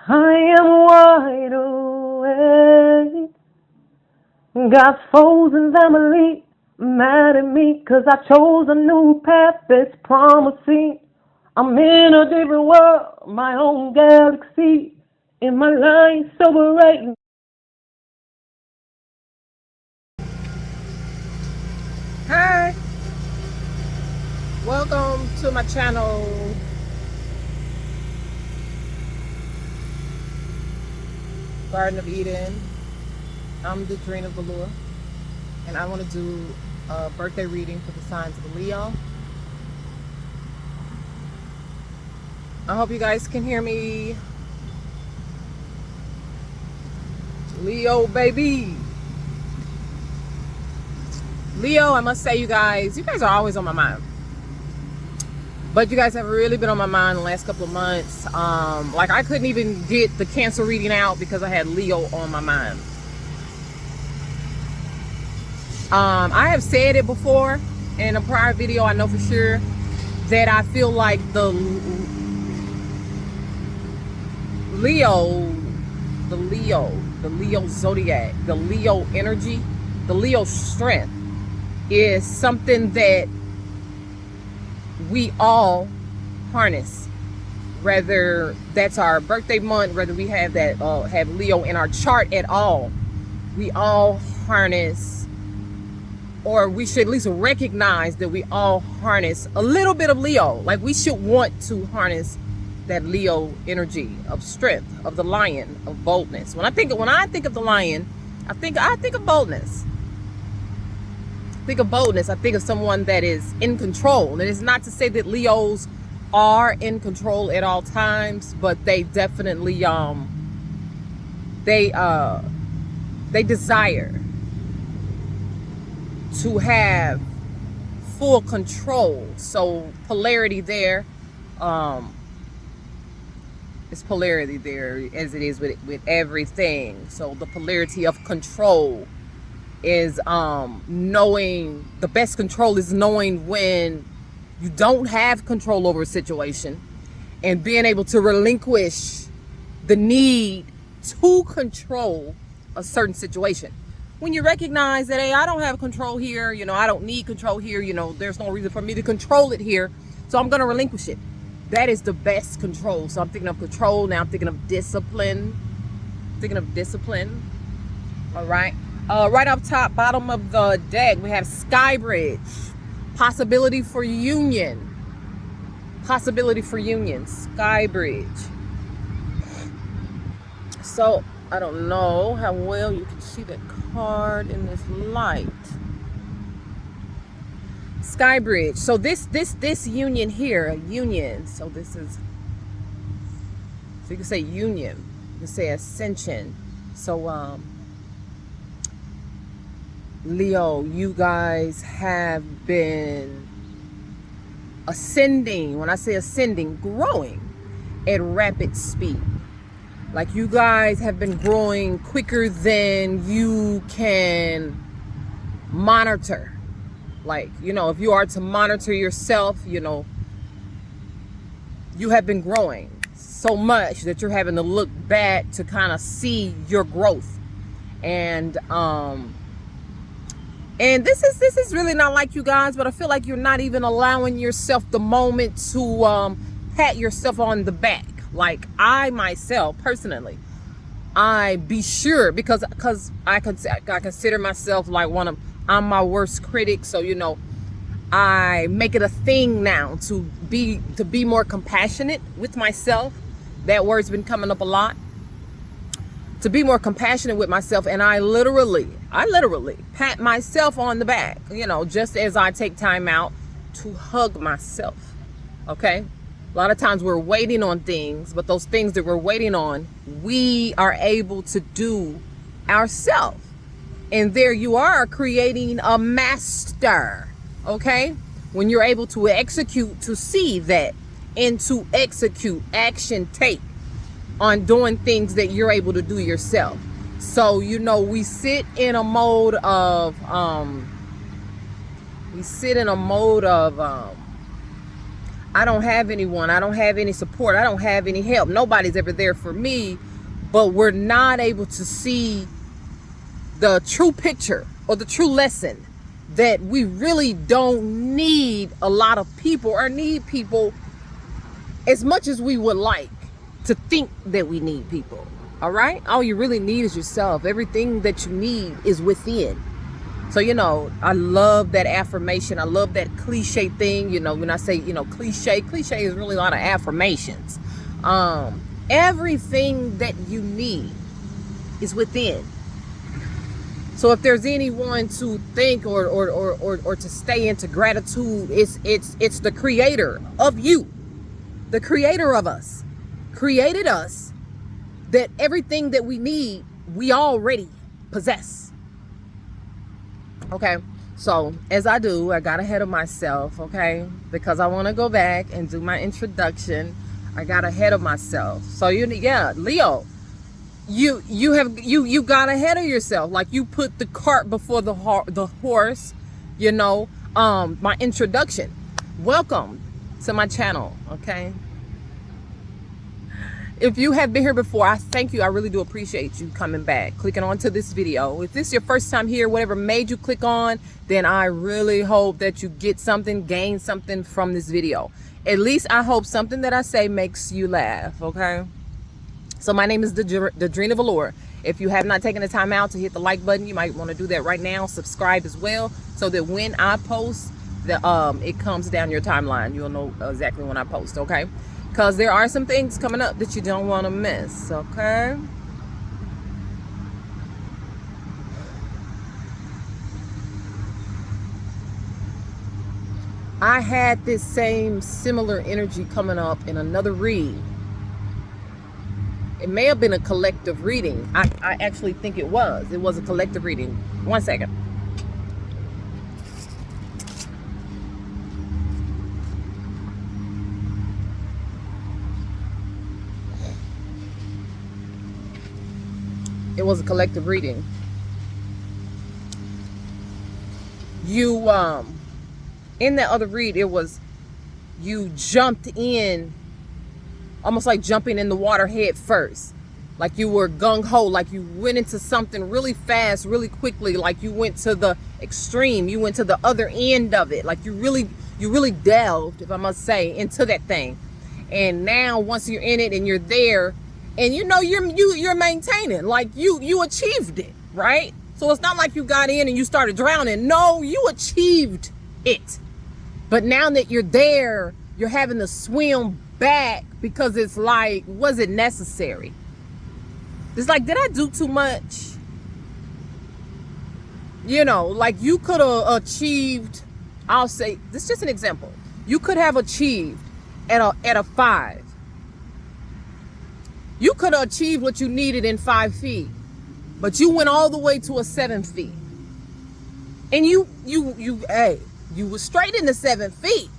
I am wide awake. Got foes and family mad at me 'cause I chose a new path that's promising. I'm in a different world, my own galaxy. In my line, soberating. Hi, welcome to my channel, Garden of Eden. I'm Dadrina Valua, and I want to do a birthday reading for the signs of Leo. I hope you guys can hear me. Leo, baby. Leo, I must say, you guys are always on my mind. But you guys have really been on my mind the last couple of months. Like I couldn't even get the Cancer reading out because I had Leo on my mind. I have said it before in a prior video, I know for sure, that I feel like the Leo zodiac, the Leo energy, the Leo strength is something that we all harness, whether that's our birthday month, whether we have that have Leo in our chart at all. We all harness, or we should at least recognize that we all harness a little bit of Leo. Like we should want to harness that Leo energy of strength, of the lion, of boldness. When I think of the lion, I think of boldness. I think of someone that is in control. And it's not to say that Leos are in control at all times, but they definitely they desire to have full control. So polarity there. It's polarity there as it is with everything. So the polarity of control is knowing, the best control is knowing when you don't have control over a situation and being able to relinquish the need to control a certain situation. When you recognize that, hey, I don't have control here, I don't need control here, there's no reason for me to control it here, so I'm going to relinquish it. That is the best control. So I'm thinking of control, now I'm thinking of discipline. All right. Right up top, bottom of the deck, we have Sky Bridge. Possibility for union. Sky Bridge. So, I don't know how well you can see that card in this light. Sky Bridge. So this union here, a union. So this is, so you can say union. You can say ascension. So, Leo, you guys have been ascending. When I say ascending, growing at rapid speed. Like you guys have been growing quicker than you can monitor. Like, if you are to monitor yourself, you have been growing so much that you're having to look back to kind of see your growth. And this is really not like you guys, but I feel like you're not even allowing yourself the moment to pat yourself on the back. Like I myself, personally, I be sure because I consider myself like I'm my worst critic. So I make it a thing now to be more compassionate with myself. That word's been coming up a lot. To be more compassionate with myself, and I literally pat myself on the back, just as I take time out to hug myself. Okay? A lot of times we're waiting on things, but those things that we're waiting on, we are able to do ourselves. And there you are, creating a master. Okay? When you're able to execute, to see that, and to execute, action take on doing things that you're able to do yourself. So, we sit in a mode of I don't have anyone. I don't have any support. I don't have any help. Nobody's ever there for me. But we're not able to see the true picture or the true lesson that we really don't need a lot of people or need people as much as we would like to think that we need people. All right? All you really need is yourself. Everything that you need is within. So, I love that affirmation. I love that cliche thing. When I say, cliche is really a lot of affirmations. Everything that you need is within. So if there's anyone to thank or to stay into gratitude, it's the creator of you. The creator of us created us, that everything that we need, we already possess. Okay, so as I got ahead of myself, okay, because I want to go back and do my introduction. I got ahead of myself. So Leo, you got ahead of yourself. Like, you put the cart before the horse. My introduction. Welcome to my channel, okay? If you have been here before, I thank you. I really do appreciate you coming back, clicking onto this video. If this is your first time here, whatever made you click on, then I really hope that you get something, gain something from this video. At least I hope something that I say makes you laugh, okay? So my name is Dadrina Velour. If you have not taken the time out to hit the like button, you might want to do that right now. Subscribe as well, so that when I post, it comes down your timeline. You'll know exactly when I post, okay? Because there are some things coming up that you don't want to miss, okay? I had this same similar energy coming up in another read. It may have been a collective reading. I actually think it was. It was a collective reading. 1 second. It was a collective reading. In that other read, it was you jumped in, almost like jumping in the water head first. Like you were gung-ho, like you went into something really fast, really quickly, like you went to the extreme, you went to the other end of it. Like you really delved, if I must say, into that thing. And now once you're in it and you're there, and you're maintaining, like you achieved it, right? So it's not like you got in and you started drowning. No, you achieved it. But now that you're there, you're having to swim back, because it's like, was it necessary? It's like, did I do too much? Like you could have achieved, I'll say, this is just an example. You could have achieved at a 5. You could have achieved what you needed in 5 feet, but you went all the way to a 7 feet. And you were straight in the 7 feet,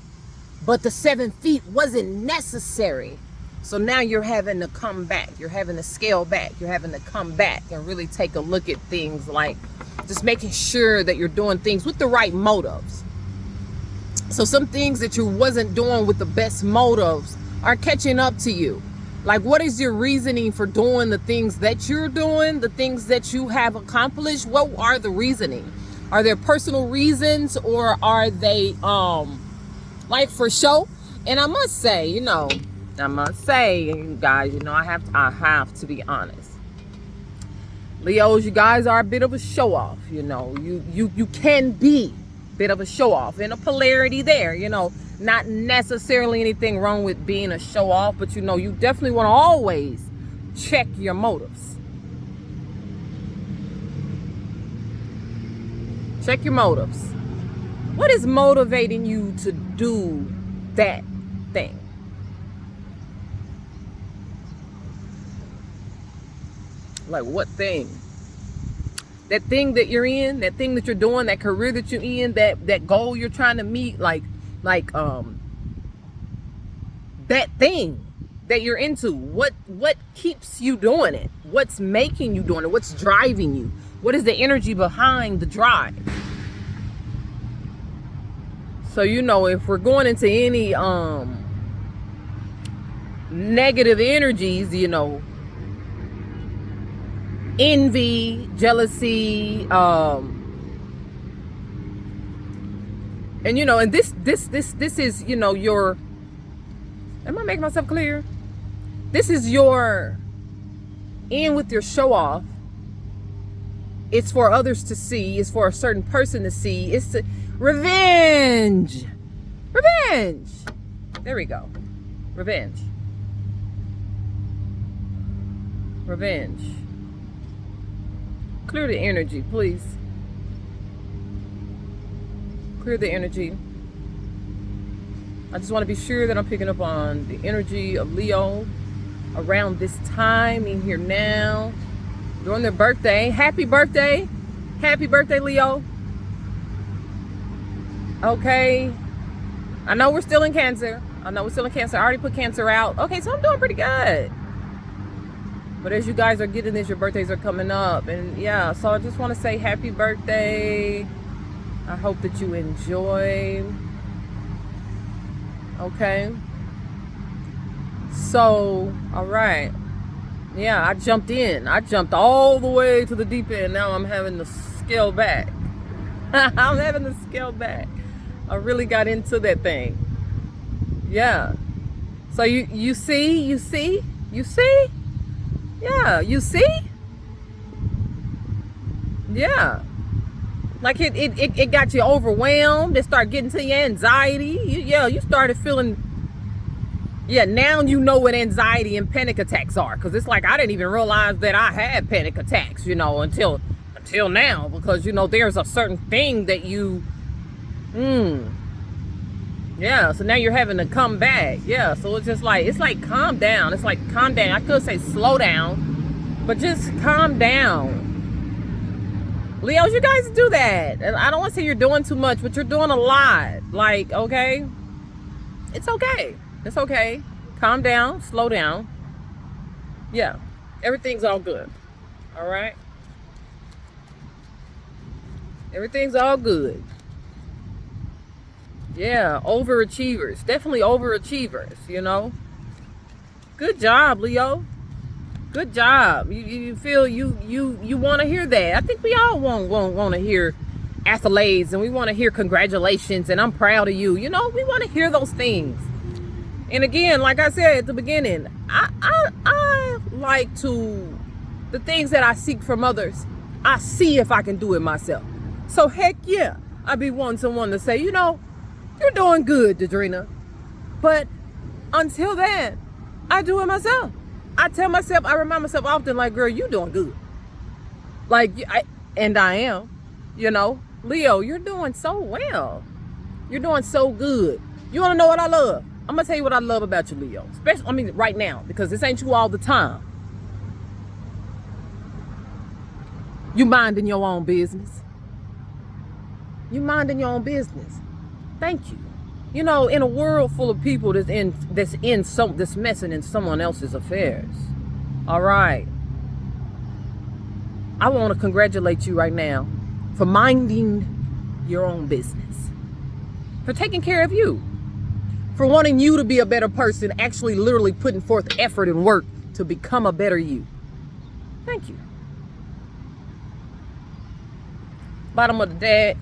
but the 7 feet wasn't necessary. So now you're having to come back. You're having to scale back. You're having to come back and really take a look at things, like just making sure that you're doing things with the right motives. So some things that you wasn't doing with the best motives are catching up to you. Like, what is your reasoning for doing the things that you're doing, the things that you have accomplished? What are the reasoning? Are there personal reasons, or are they like for show? And I must say, you guys, I have to be honest. Leos, you guys are a bit of a show off. You can be a bit of a show off, and a polarity there. Not necessarily anything wrong with being a show off, but you definitely want to always check your motives. Check your motives. What is motivating you to do that thing? Like, what thing? That thing that you're in, that thing that you're doing, that career that you're in, that goal you're trying to meet, like that thing that you're into. What keeps you doing it? What's making you doing it? What's driving you? What is the energy behind the drive? So if we're going into any negative energies, envy, jealousy, and and this is, your, am I making myself clear? This is your in with your show off. It's for others to see. It's for a certain person to see. It's to revenge. Revenge. There we go. Revenge. Revenge. Clear the energy, please. Clear the energy. I just want to be sure that I'm picking up on the energy of Leo around this time in here now. During their birthday. Happy birthday. Happy birthday, Leo. Okay. I know we're still in Cancer. I already put Cancer out. Okay, so I'm doing pretty good. But as you guys are getting this, your birthdays are coming up. And yeah, so I just want to say happy birthday. I hope that you enjoy. Okay. So, all right. Yeah, I jumped in. I jumped all the way to the deep end. Now I'm having to scale back. I'm having to scale back. I really got into that thing. Yeah. So you see? Yeah, you see? Yeah. Like it got you overwhelmed. It started getting to your anxiety. You started feeling. Yeah, now you know what anxiety and panic attacks are. Because it's like I didn't even realize that I had panic attacks, until now. Because, there's a certain thing that you... Yeah, so now you're having to come back. Yeah, so it's like calm down. It's like calm down. I could say slow down. But just calm down. Leos, you guys do that. And I don't want to say you're doing too much, but you're doing a lot. Like, okay? It's okay. It's okay. Calm down. Slow down. Yeah. Everything's all good. All right? Everything's all good. Yeah. Overachievers. Definitely overachievers, Good job, Leo. Good job. You feel you want to hear that. I think we all want to hear accolades, and we want to hear congratulations, and I'm proud of you. We want to hear those things. And again, like I said at the beginning, I like to, the things that I seek from others, I see if I can do it myself. So heck yeah, I be wanting someone to say, you're doing good, Dadrina. But until then, I do it myself. I tell myself, I remind myself often, like, girl, you doing good. Like, I am, Leo, you're doing so well. You're doing so good. You want to know what I love? I'm going to tell you what I love about you, Leo. Especially, right now, because this ain't you all the time. You minding your own business. You minding your own business. Thank you. In a world full of people that's messing in someone else's affairs. All right. I want to congratulate you right now for minding your own business. For taking care of you. For wanting you to be a better person, actually literally putting forth effort and work to become a better you. Thank you. Bottom of the deck.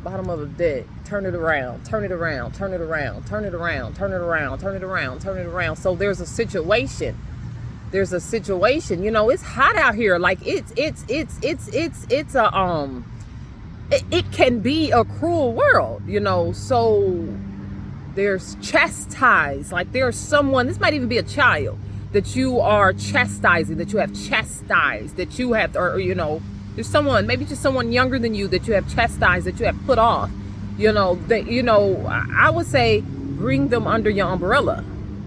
Bottom of the deck. Turn it around. Turn it around. Turn it around. Turn it around. Turn it around. Turn it around. Turn it around. So there's a situation. It's hot out here. Like it can be a cruel world, so there's chastise. Like there's someone, this might even be a child that you are chastising, that you have chastised, that you have, or there's someone, maybe just someone younger than you that you have chastised, that you have put off, I would say bring them under your umbrella.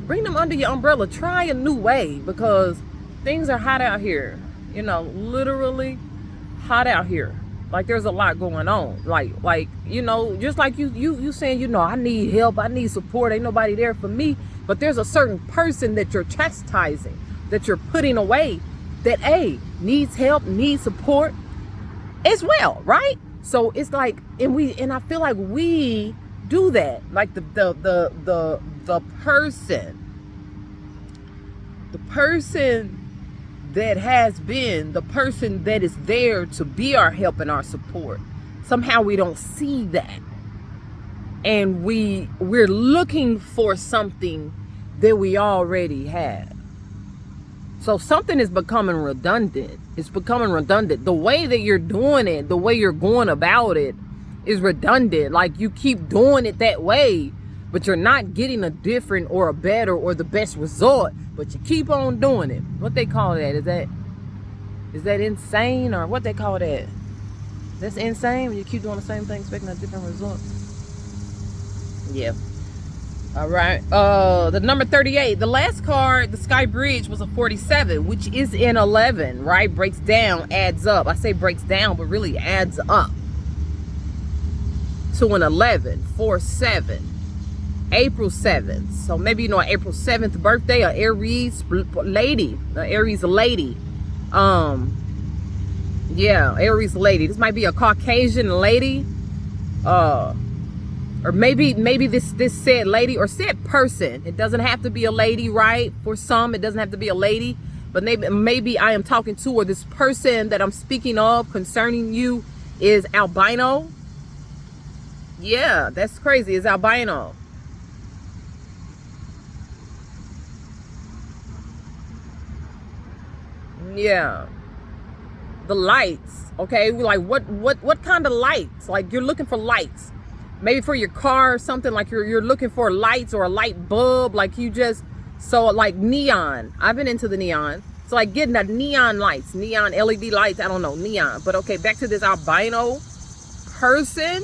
Bring them under your umbrella. Try a new way, because things are hot out here, literally hot out here. Like there's a lot going on. Like just like you saying, I need help, I need support, ain't nobody there for me. But there's a certain person that you're chastising, that you're putting away, that needs help, needs support as well, right? So it's like, and I feel like we do that. Like the the person that has been, the person that is there to be our help and our support. Somehow we don't see that. And we're looking for something that we already have. So something is becoming redundant. It's becoming redundant. The way that you're doing it, the way you're going about it is redundant. Like you keep doing it that way, but you're not getting a different or a better or the best result, but you keep on doing it. What they call that? Is that insane, or what they call that? That's insane when you keep doing the same thing expecting a different result. Yeah. All right. The number 38. The last card, the Sky Bridge, was a 47, which is in 11, right? Breaks down, adds up. I say breaks down, but really adds up to an 11, 4-7. April 7th. So maybe you know an April 7th birthday, a Aries lady. Yeah, Aries lady. This might be a Caucasian lady. Or maybe this said lady or said person. It doesn't have to be a lady, right? For some, it doesn't have to be a lady. But maybe I am talking to, or this person that I'm speaking of concerning you is albino. Yeah, that's crazy. It's albino. Yeah. The lights. Okay. We're like, what kind of lights? Like you're looking for lights. Maybe for your car or something, like you're looking for lights or a light bulb, like you just so like neon. I've been into the neon. So like getting the neon lights, neon LED lights, I don't know, neon. But okay, back to this albino person.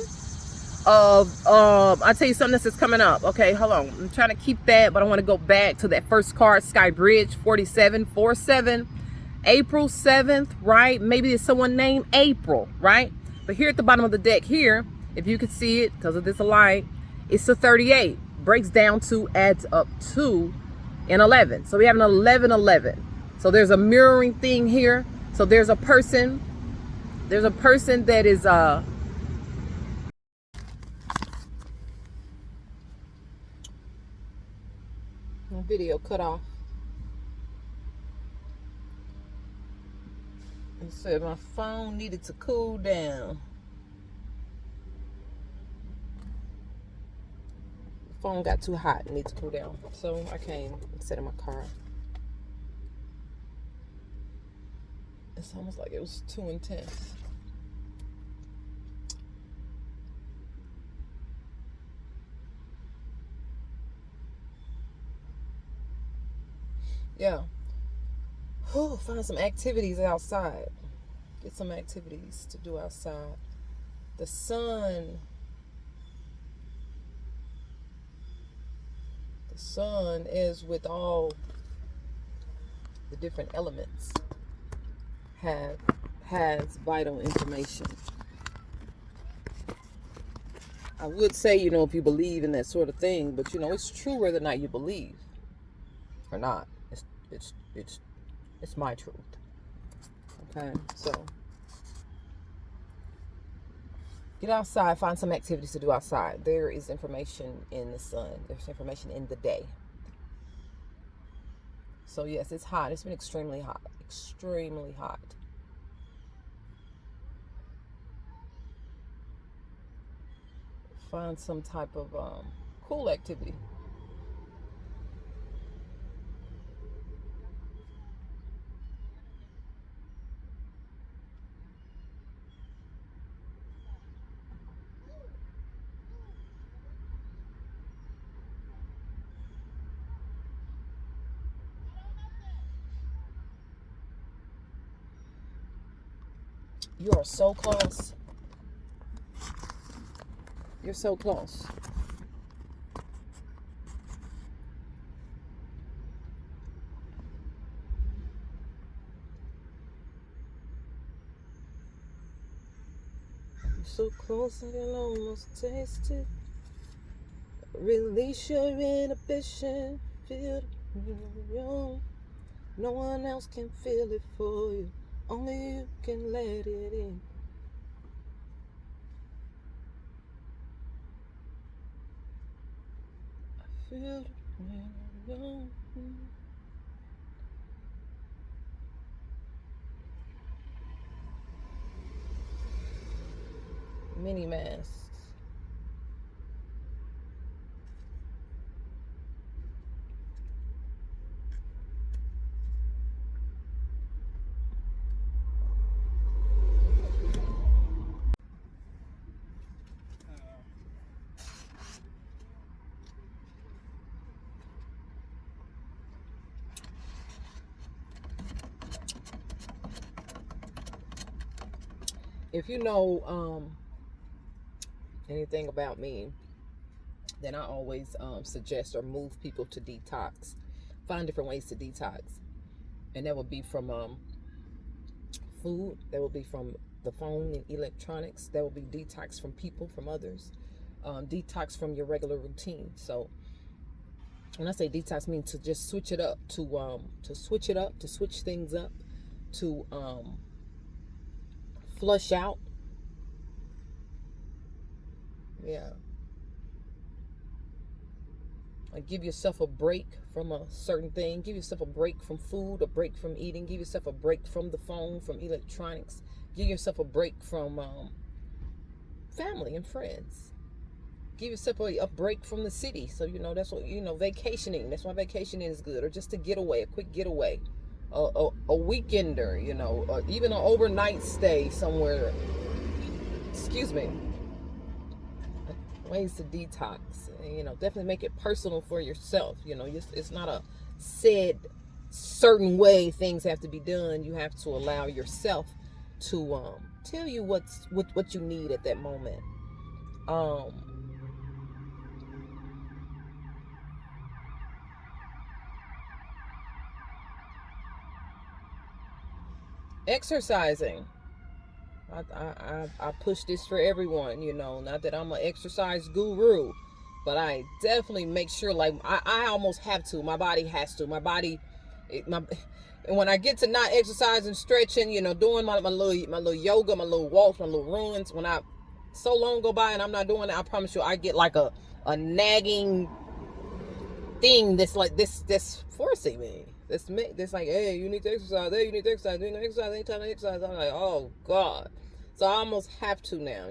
I'll tell you something that's coming up. Okay, hold on. I'm trying to keep that, but I want to go back to that first card, Sky Bridge, 47, 4-7, April 7th, right? Maybe it's someone named April, right? But here at the bottom of the deck here, if you can see it, because of this light, it's a 38. Breaks down to, adds up to an 11. So we have an 11-11. So there's a mirroring thing here. So there's a person that is my video cut off. It said my phone needed to cool down. The phone got too hot and needs to cool down. So I came and sat in my car. It's almost like it was too intense. Yeah. Find some activities outside. Get some activities to do outside. The sun is with all the different elements has vital information. I would say, if you believe in that sort of thing, but it's true whether or not you believe or not. It's my truth. Okay, so get outside, find some activities to do outside. There is information in the sun. There's information in the day. So yes, it's hot. It's been extremely hot. Extremely hot. Find some type of cool activity. You are so close. You're so close. You're so close I can almost taste it. Release your inhibition. Feel your own. No one else can feel it for you. Only you can let it in. I feel Mini masks. If you know anything about me, then I always suggest or move people to detox. Find different ways to detox. And that would be from food, that would be from the phone and electronics, that would be detox from people, from others, detox from your regular routine. So when I say detox, I mean to just switch it up, to switch things up, to flush out. Yeah. Like give yourself a break from a certain thing. Give yourself a break from food, a break from eating. Give yourself a break from the phone, from electronics. Give yourself a break from family and friends. Give yourself a break from the city. So, that's what, vacationing. That's why vacationing is good. Or just a getaway, a quick getaway. A weekender, or even an overnight stay somewhere. Excuse me. Ways to detox. Definitely make it personal for yourself. It's not a said certain way things have to be done. You have to allow yourself to tell you what you need at that moment. Exercising. I push this for everyone, not that I'm an exercise guru, but I definitely make sure, like, I almost have to. My body has to. My body, and when I get to not exercising, stretching, doing my little yoga, my little walks, my little runs, when so long go by and I'm not doing it, I promise you I get like a nagging thing that's like that's forcing me. That's like, hey, you need to exercise. Hey, you need to exercise. You need to exercise. Anytime I exercise, I'm like, oh God. So I almost have to now.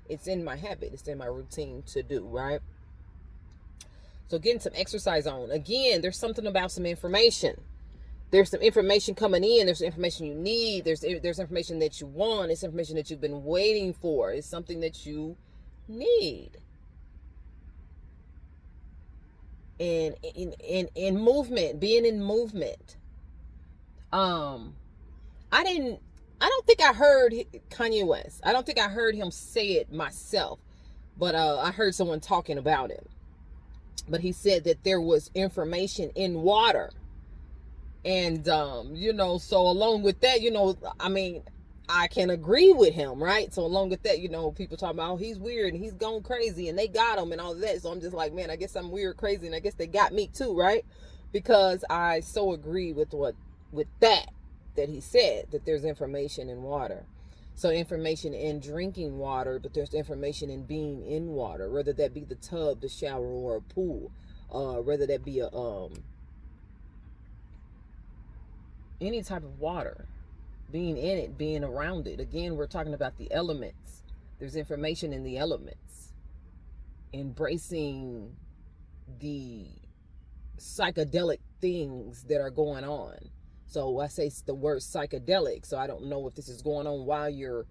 It's in my habit. It's in my routine to do, right? So getting some exercise on. Again, there's something about some information. There's some information coming in. There's information you need. There's information that you want. It's information that you've been waiting for. It's something that you need. And in movement, being in movement. I don't think I heard Kanye West. I don't think I heard him say it myself, but I heard someone talking about it. But he said that there was information in water. And so along with that, I can agree with him, right? So along with that, people talking about, oh, he's weird and he's gone crazy and they got him and all of that. So I'm just like, man, I guess I'm weird, crazy, and I guess they got me too, right? Because I so agree with that he said, that there's information in water. So information in drinking water, but there's information in being in water, whether that be the tub, the shower, or a pool, whether that be any type of water. Being in it, being around it. Again, we're talking about the elements. There's information in the elements. Embracing the psychedelic things that are going on. So I say the word psychedelic, so I don't know if this is going on while you're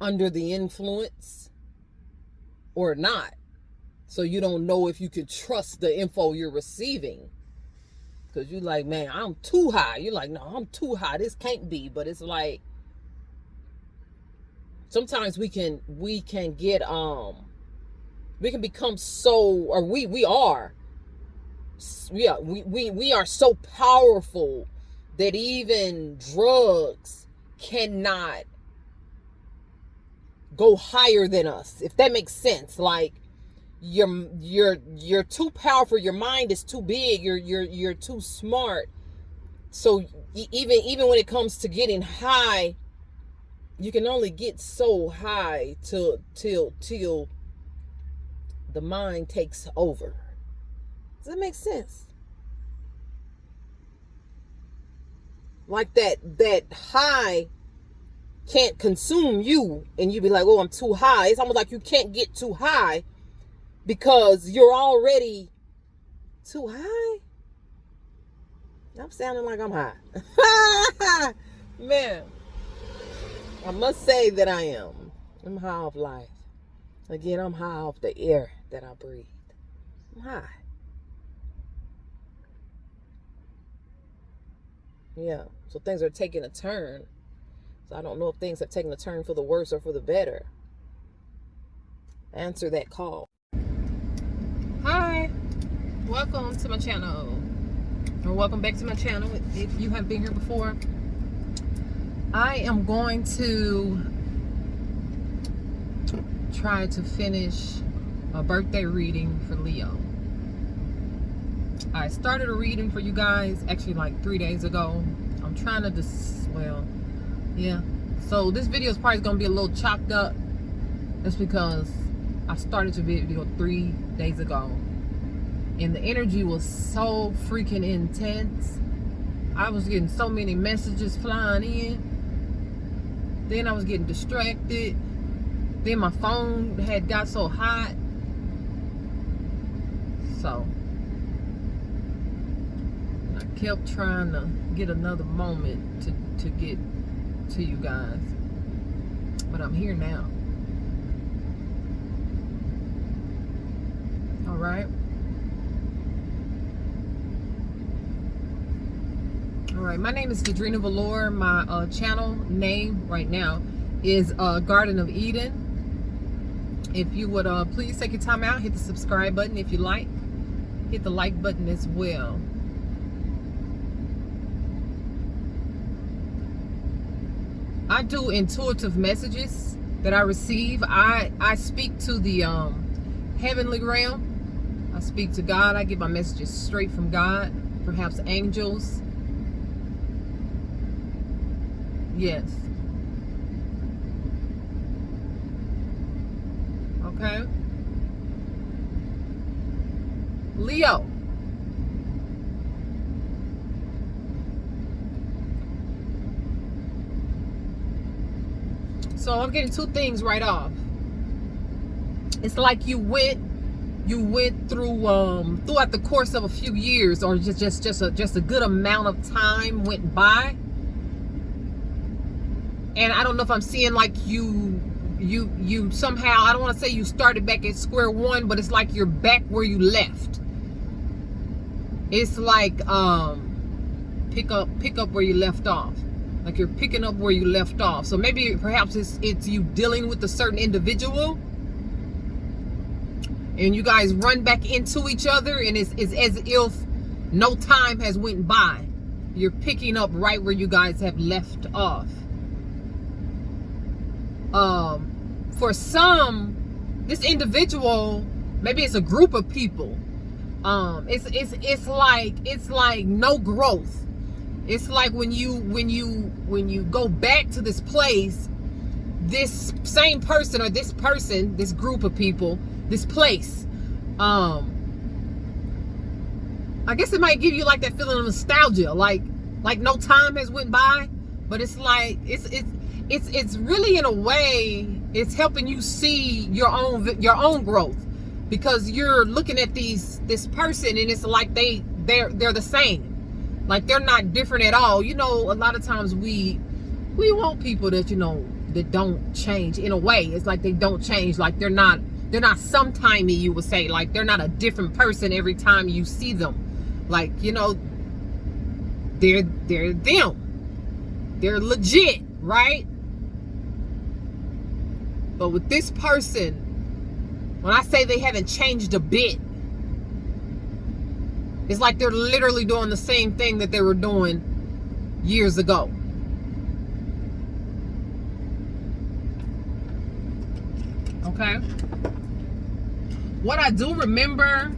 under the influence or not. So you don't know if you can trust the info you're receiving. Because you're like, man, I'm too high. You're like, no, I'm too high. This can't be. But it's like, sometimes we can get, we can become so, or we are so powerful that even drugs cannot go higher than us, if that makes sense. Like, you're too powerful. Your mind is too big. You're too smart. So even when it comes to getting high, you can only get so high till the mind takes over. Does that make sense? Like that high can't consume you and you be like, oh, I'm too high. It's almost like you can't get too high because you're already too high. I'm sounding like I'm high. Man, I must say that I am. I'm high off life. Again, I'm high off the air that I breathe. I'm high. Yeah, so things are taking a turn. So I don't know if things have taken a turn for the worse or for the better. Answer that call. Hi, welcome to my channel. Or welcome back to my channel if you have been here before. I am going to try to finish a birthday reading for Leo. I started a reading for you guys actually like 3 days ago. I'm trying to yeah. So this video is probably gonna be a little chopped up. That's because I started the video 3 days ago. And the energy was so freaking intense. I was getting so many messages flying in. Then I was getting distracted. Then my phone had got so hot. So I kept trying to get another moment to get to you guys. But I'm here now. All right. All right, my name is Dedrina Valor. My channel name right now is Garden of Eden. If you would please take your time out, hit the subscribe button if you like. Hit the like button as well. I do intuitive messages that I receive. I speak to the heavenly realm. I speak to God. I get my messages straight from God, perhaps angels. Yes. Okay. Leo. So I'm getting two things right off. It's like you went through throughout the course of a few years, or just a good amount of time went by. And I don't know if I'm seeing like you somehow, I don't want to say you started back at square one, but it's like you're back where you left. It's like pick up where you left off. Like you're picking up where you left off. So maybe perhaps it's you dealing with a certain individual and you guys run back into each other, and it's as if no time has went by. You're picking up right where you guys have left off. For some, this individual, maybe it's a group of people. It's like no growth. It's like when you go back to this place, this same person or this person, this group of people, this place, I guess it might give you like that feeling of nostalgia, like no time has went by, but it's like it's really, in a way, it's helping you see your own growth, because you're looking at this person and it's like they're the same. Like they're not different at all. You know, a lot of times we want people that, that don't change. In a way, it's like they don't change. Like they're not sometimey, you would say. Like they're not a different person every time you see them. Like, they're them. They're legit, right? But with this person, when I say they haven't changed a bit, it's like they're literally doing the same thing that they were doing years ago. Okay? What I do remember,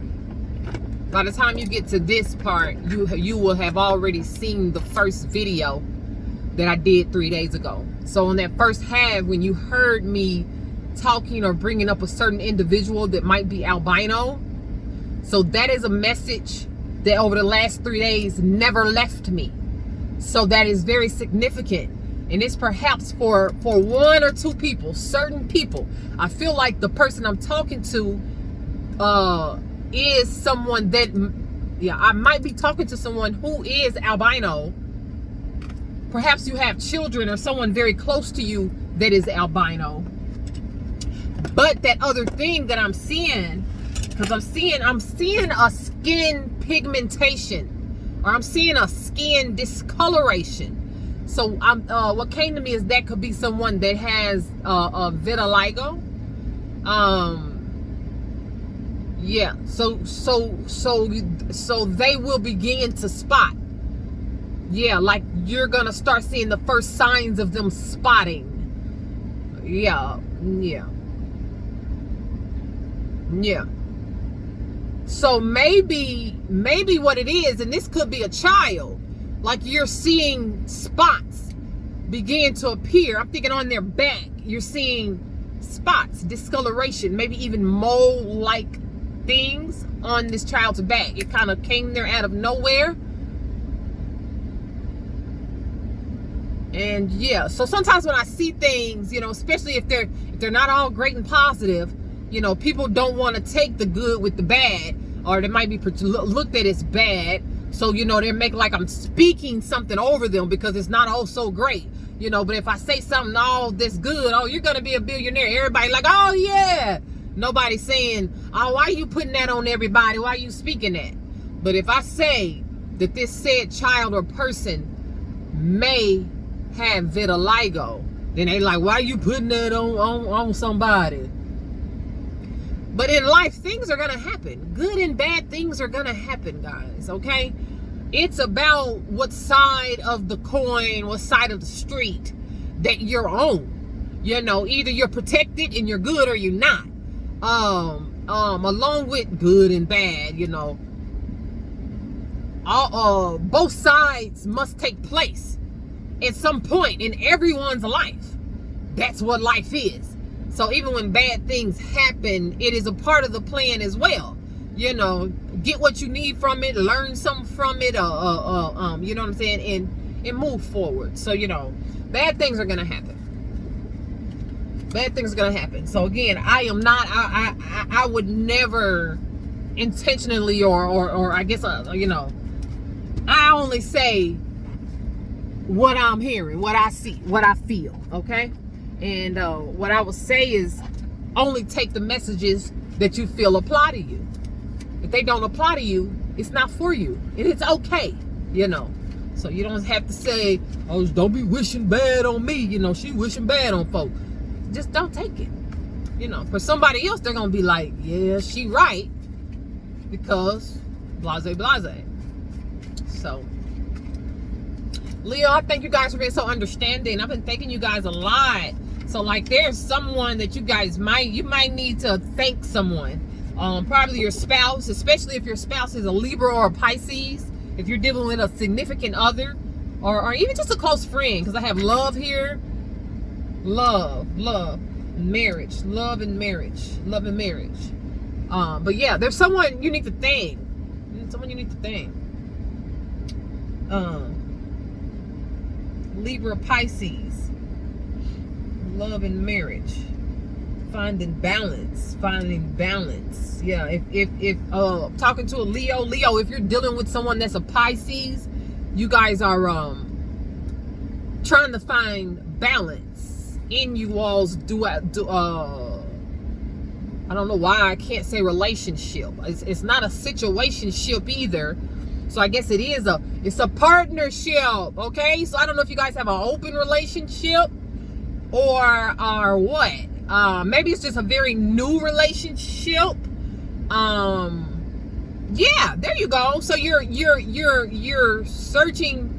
by the time you get to this part, you will have already seen the first video that I did 3 days ago. So in that first half, when you heard me talking or bringing up a certain individual that might be albino. So that is a message that over the last 3 days never left me. So that is very significant. And it's perhaps for 1 or 2 people, certain people. I feel like the person I'm talking to is someone that, yeah, I might be talking to someone who is albino. Perhaps you have children or someone very close to you that is albino. But that other thing that I'm seeing, because I'm seeing a skin pigmentation, or I'm seeing a skin discoloration. So what came to me is that could be someone that has a vitiligo. Yeah. So they will begin to spot. Yeah, like you're gonna start seeing the first signs of them spotting. Yeah. So maybe what it is, and this could be a child, like you're seeing spots begin to appear. I'm thinking on their back, you're seeing spots, discoloration, maybe even mole-like things on this child's back. It kind of came there out of nowhere. And yeah, so sometimes when I see things, you know, especially if they're not all great and positive, you know, people don't want to take the good with the bad, or they might be looked at as bad. So, you know, they make like I'm speaking something over them because it's not all so great, you know. But if I say something all this good, oh, you're going to be a billionaire. Everybody like, oh, yeah. Nobody's saying, oh, why are you putting that on everybody? Why are you speaking that? But if I say that this said child or person may have vitiligo, then they like, why are you putting that on somebody? But in life, things are gonna happen. Good and bad things are gonna happen, guys, okay? It's about what side of the coin, what side of the street that you're on. You know, either you're protected and you're good, or you're not. Along with good and bad, you know, both sides must take place at some point in everyone's life. That's what life is. So even when bad things happen, it is a part of the plan as well. You know, get what you need from it, learn something from it, you know what I'm saying, and move forward. So, you know, bad things are gonna happen. Bad things are gonna happen. So again, I would never intentionally or I guess you know, I only say what I'm hearing, what I see, what I feel, okay? And what I will say is only take the messages that you feel apply to you. If they don't apply to you, it's not for you. And it's okay, you know. So you don't have to say, oh, don't be wishing bad on me. You know, she wishing bad on folks. Just don't take it. You know, for somebody else, they're going to be like, yeah, she right. Because blase. So, Leo, I thank you guys for being so understanding. I've been thanking you guys a lot. So like there's someone that you guys might need to thank someone. Probably your spouse, especially if your spouse is a Libra or a Pisces. If you're dealing with a significant other, or even just a close friend, because I have love here. Love, marriage, love and marriage. But yeah, there's someone you need to thank. Libra, Pisces, love and marriage, finding balance. Yeah, if talking to a Leo, if you're dealing with someone that's a Pisces, you guys are trying to find balance in you all's I don't know why I can't say relationship. It's not a situationship either. So I guess it's a partnership, okay? So I don't know if you guys have an open relationship or what. Maybe it's just a very new relationship. Yeah, there you go. So you're searching,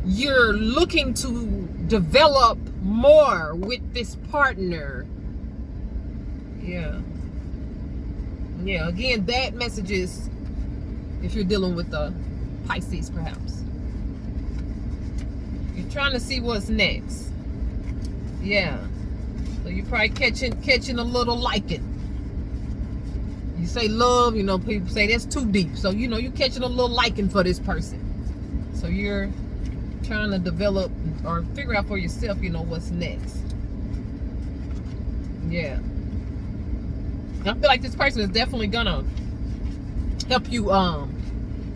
you're looking to develop more with this partner. Yeah, again, bad messages if you're dealing with the Pisces, perhaps. You're trying to see what's next. Yeah. So you probably catching a little liking. You say love, you know, people say that's too deep. So you know you catching a little liking for this person. So you're trying to develop or figure out for yourself, you know, what's next. Yeah. I feel like this person is definitely gonna help you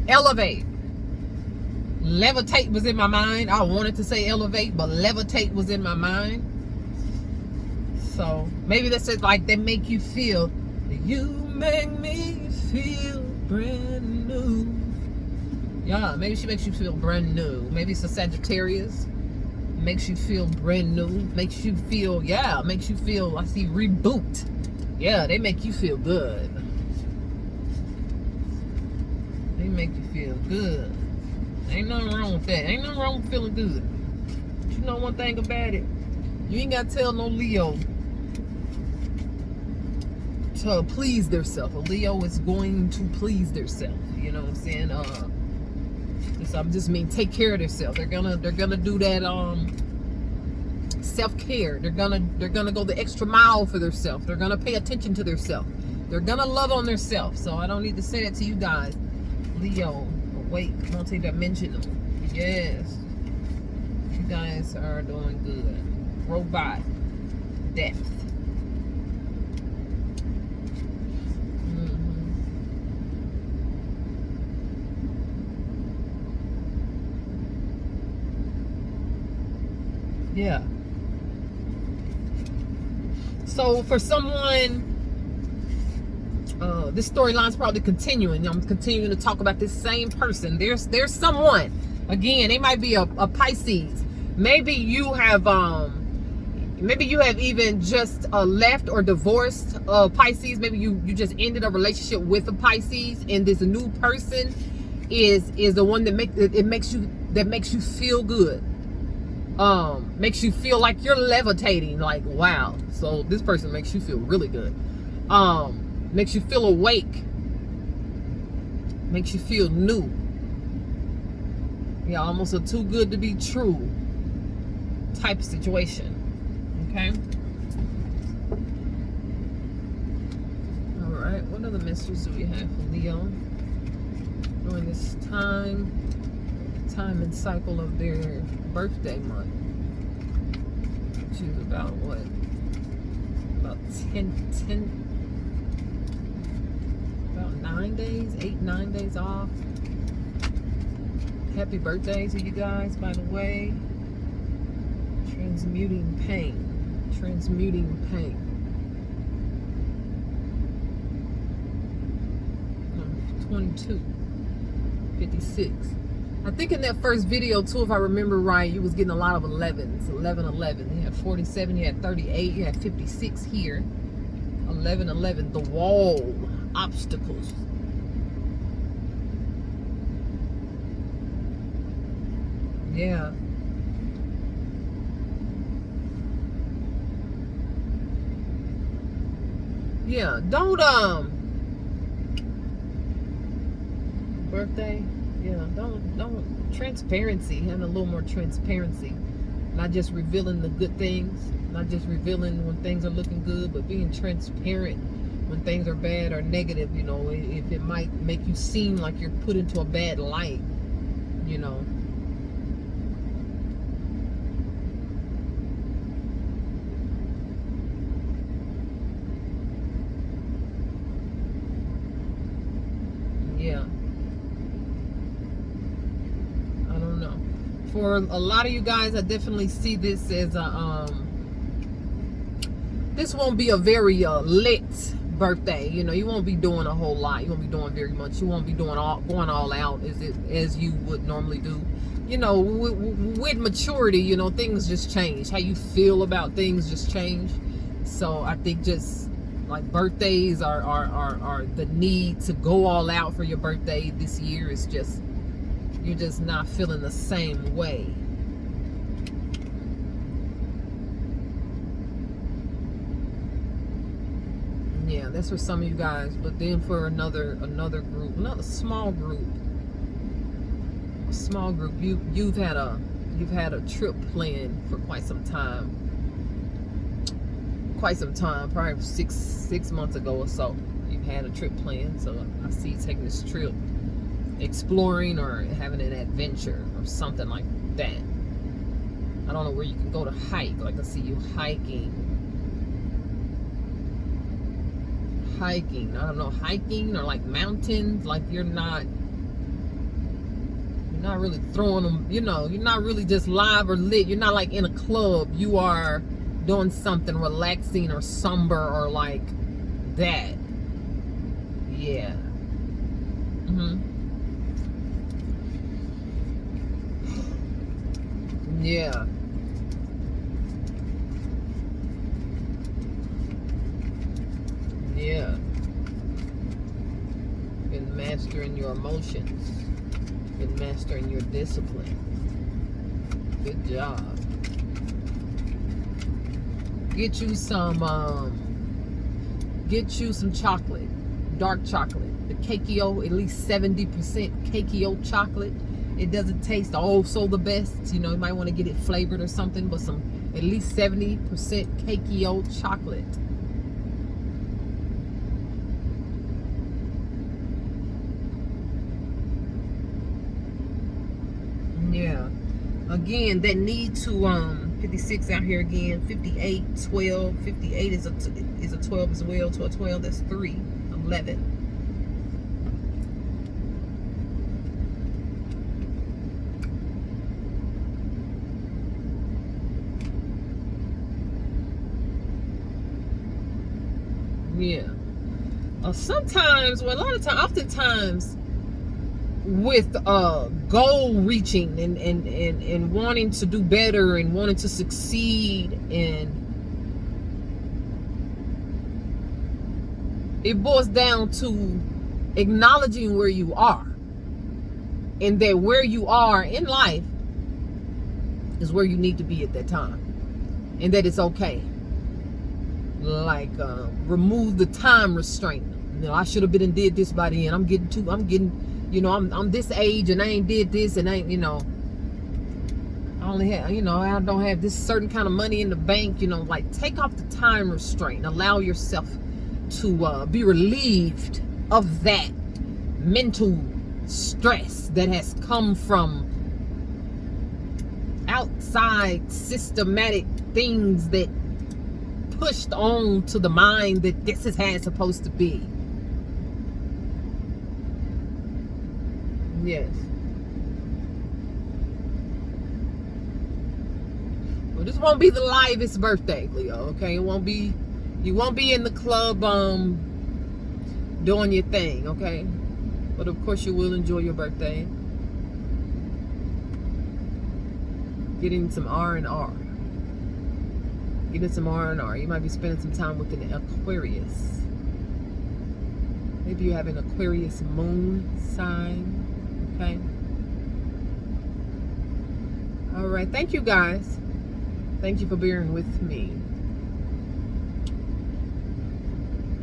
elevate. Levitate was in my mind. I wanted to say elevate, but levitate was in my mind. So maybe that's it, like they make you feel, you make me feel brand new. Yeah, maybe she makes you feel brand new. Maybe it's a Sagittarius. Makes you feel brand new. Makes you feel, makes you feel, I see reboot. Yeah, they make you feel good. They make you feel good. Ain't nothing wrong with that. Ain't nothing wrong with feeling good. But you know one thing about it, you ain't gotta tell no Leo to please theirself. A Leo is going to please theirself. You know what I'm saying? I just mean take care of themselves. They're gonna do that self-care. They're gonna go the extra mile for themselves. They're gonna pay attention to themselves. They're gonna love on themselves. So I don't need to say that to you guys. Leo, awake, multi-dimensional. Yes. You guys are doing good. Robot. Depth. Yeah. So for someone, this storyline's probably continuing. I'm continuing to talk about this same person. There's someone. Again, they might be a Pisces. Maybe you have even just left or divorced Pisces. Maybe you just ended a relationship with a Pisces, and this new person is the one that makes you feel good. Makes you feel like you're levitating, like wow. So this person makes you feel really good. Makes you feel awake. Makes you feel new. Yeah, almost a too good to be true type of situation. Okay. All right. What other messages do we have for Leo during this time and cycle of their birthday month, which is about what? About 9 days, 8-9 days off. Happy birthday to you guys, by the way. Transmuting pain. 22, 56. I think in that first video too, if I remember right, you was getting a lot of 11s. 11. You had 47, you had 38, you had 56 here. 11. The wall. Obstacles. Yeah. Yeah. Don't birthday. Yeah, don't transparency, having a little more transparency, not just revealing the good things, not just revealing when things are looking good, but being transparent when things are bad or negative, you know, if it might make you seem like you're put into a bad light, you know. Yeah. For a lot of you guys, I definitely see this as a this won't be a very lit birthday. You know, you won't be doing a whole lot. You won't be doing very much. You won't be doing going all out as you would normally do. You know, with maturity, you know, things just change. How you feel about things just change. So I think just like birthdays are the need to go all out for your birthday this year is just, you're just not feeling the same way. Yeah, that's for some of you guys. But then for another group, another small group, you've had a trip planned for quite some time. quite some time, probably six months ago or so. You've had a trip planned, so I see you taking this trip, exploring or having an adventure or something like that. I don't know where you can go to hike. Like I see you hiking. I don't know, hiking or like mountains. Like you're not really throwing them, you know, you're not really just live or lit. You're not like in a club. You are doing something relaxing or somber or like that. Yeah. Yeah. Yeah. Been mastering your emotions. Been mastering your discipline. Good job. Get you some chocolate. Dark chocolate. The Cakeio, at least 70% Cakeio chocolate. It doesn't taste so the best. You know, you might want to get it flavored or something, but some at least 70% Cakeio chocolate. Yeah. Again, that need to 56 out here again. 58, 12. 58 is a 12 as well. To a 12, that's 3. 11. Yeah. Sometimes, well, a lot of times, oftentimes, with goal reaching and wanting to do better and wanting to succeed, and it boils down to acknowledging where you are, and that where you are in life is where you need to be at that time, and that it's okay. Like remove the time restraint. You know, I should have been and did this by the end. I'm getting you know, I'm this age and I ain't did this, and I ain't, you know, I only have, you know, I don't have this certain kind of money in the bank. You know, like take off the time restraint. Allow yourself to be relieved of that mental stress that has come from outside systematic things that pushed on to the mind that this is how it's supposed to be. Yes. Well, this won't be the livest birthday, Leo, okay? It won't be, you won't be in the club doing your thing, okay? But of course you will enjoy your birthday. Getting some R&R. Getting some R&R. You might be spending some time with an Aquarius. Maybe you have an Aquarius moon sign. Okay. All right. Thank you, guys. Thank you for bearing with me.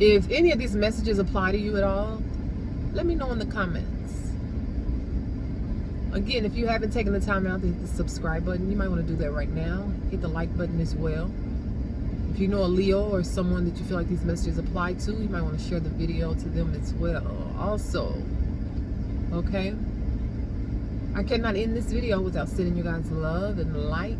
If any of these messages apply to you at all, let me know in the comments. Again, if you haven't taken the time out to hit the subscribe button, you might want to do that right now. Hit the like button as well. If you know a Leo or someone that you feel like these messages apply to, you might want to share the video to them as well. Also, okay? I cannot end this video without sending you guys love and light.